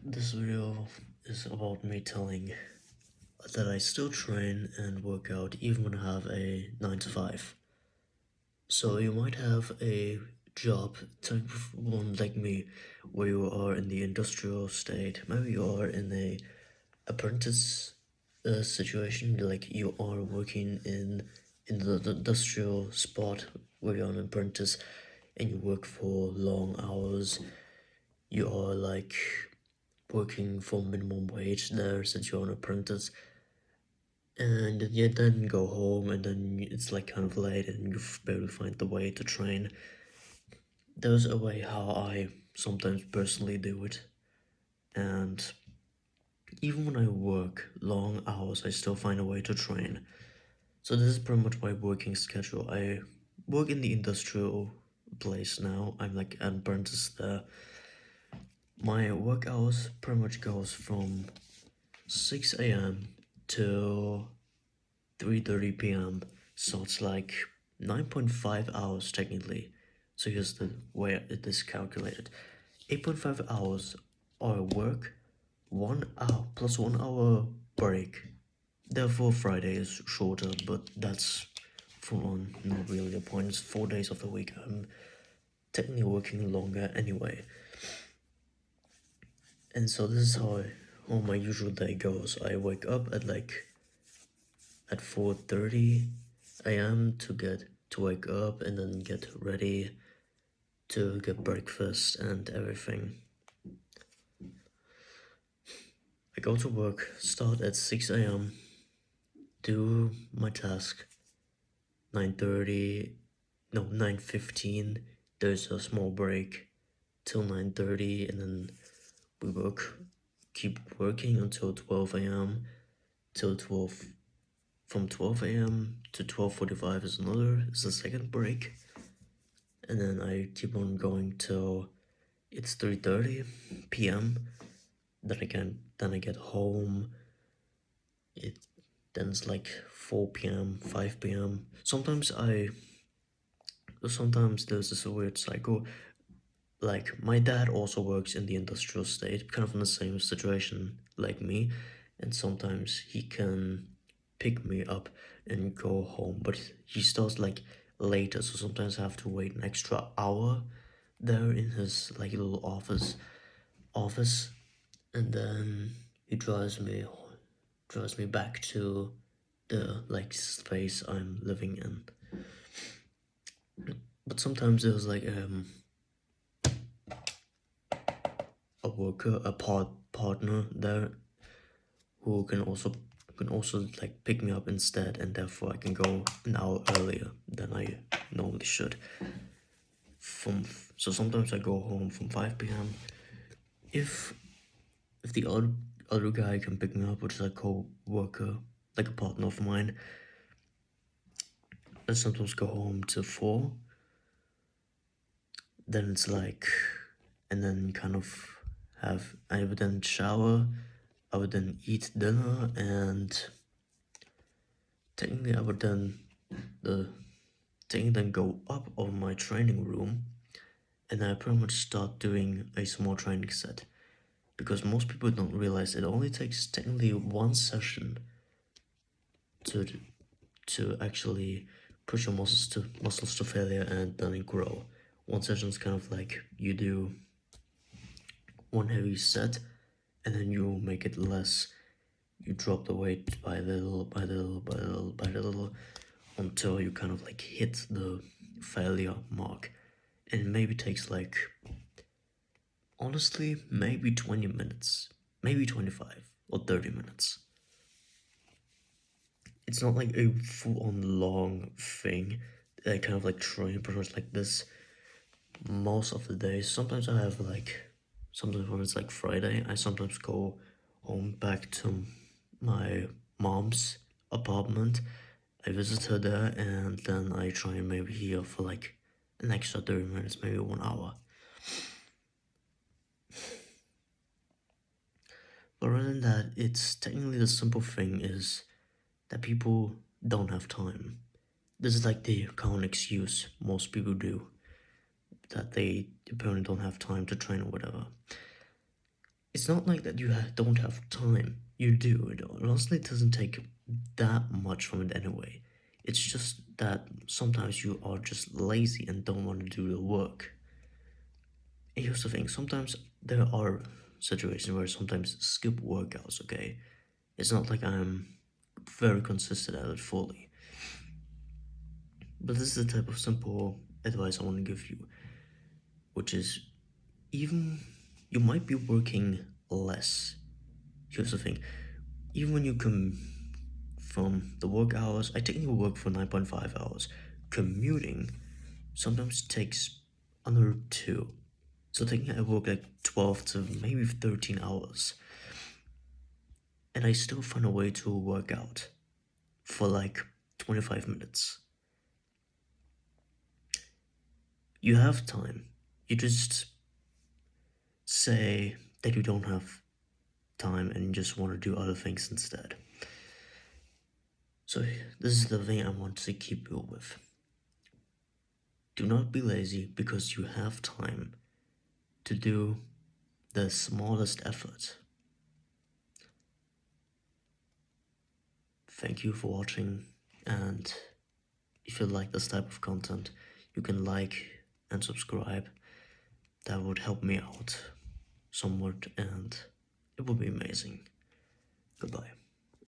This video is about me telling that I still train and work out even when I have a 9 to 5. So you might have a job type of one like me where you are in the industrial state. Maybe you are in a apprentice situation, like you are working in the industrial spot where you're an apprentice and you work for long hours. You are like working for minimum wage there since you're an apprentice, and you then go home and then it's like kind of late and you barely find the way to train. There's a way how I sometimes personally do it, and even when I work long hours I still find a way to train. So this is pretty much my working schedule. I work in the industrial place now. I'm like an apprentice there. My work hours pretty much goes from 6 a.m. till 3:30 p.m. So it's like 9.5 hours technically. So here's the way it is calculated. 8.5 hours are work, 1 hour plus 1 hour break. Therefore Friday is shorter, but that's full on not really a point. It's 4 days of the week. I'm technically working longer anyway. And so this is how my usual day goes. I wake up at 4:30 a.m. to wake up and then get ready to get breakfast and everything. I go to work, start at 6 a.m., do my task. 9:15, there's a small break till 9:30, and then we keep working until 12 a.m. till 12. From 12 a.m. to 12:45 is the second break, and then I keep on going till it's 3:30 p.m. Then I get home. It then it's like 4 p.m., 5 p.m. Sometimes there's this weird cycle. Like my dad also works in the industrial state, kind of in the same situation like me, and sometimes he can pick me up and go home, but he starts like later, so sometimes I have to wait an extra hour there in his like little office, and then he drives me back to the like space I'm living in. But sometimes there's like a worker, partner there who can also like pick me up instead, and therefore I can go an hour earlier than I normally should. So sometimes I go home from 5 p.m. If the other guy can pick me up, which is a co-worker, like a partner of mine, I sometimes go home till 4. Then it's like, and then kind of I would then shower, I would then eat dinner, and technically I would then go up of my training room, and I pretty much start doing a small training set, because most people don't realize it only takes technically one session to actually push your muscles to failure and then grow. One session is kind of like you do one heavy set and then you make it less. You drop the weight by little until you kind of like hit the failure mark. And it maybe takes like, honestly, maybe 20 minutes, maybe 25 or 30 minutes. It's not like a full-on long thing. I kind of like train pretty much like this most of the days. Sometimes I have like, sometimes when it's like Friday, I sometimes go home back to my mom's apartment. I visit her there and then I train maybe here for like an extra 30 minutes, maybe 1 hour. But other than that, it's technically the simple thing is that people don't have time. This is like the common excuse most people do, that they apparently don't have time to train or whatever. it's not like that you don't have time. You do. It honestly doesn't take that much from it anyway. It's just that sometimes you are just lazy and don't want to do the work. And here's the thing, sometimes there are situations where I sometimes skip workouts, okay? It's not like I'm very consistent at it fully. But this is the type of simple advice I want to give you, which is even you might be working less. Here's the thing, even when you come from the work hours, I technically work for 9.5 hours. Commuting sometimes takes another 2. So technically I work like 12 to maybe 13 hours. And I still find a way to work out for like 25 minutes. You have time. You just say that you don't have time and you just want to do other things instead. So this is the thing I want to keep you with. Do not be lazy because you have time to do the smallest effort. Thank you for watching, and if you like this type of content, you can like and subscribe. That would help me out somewhat and it would be amazing. Goodbye.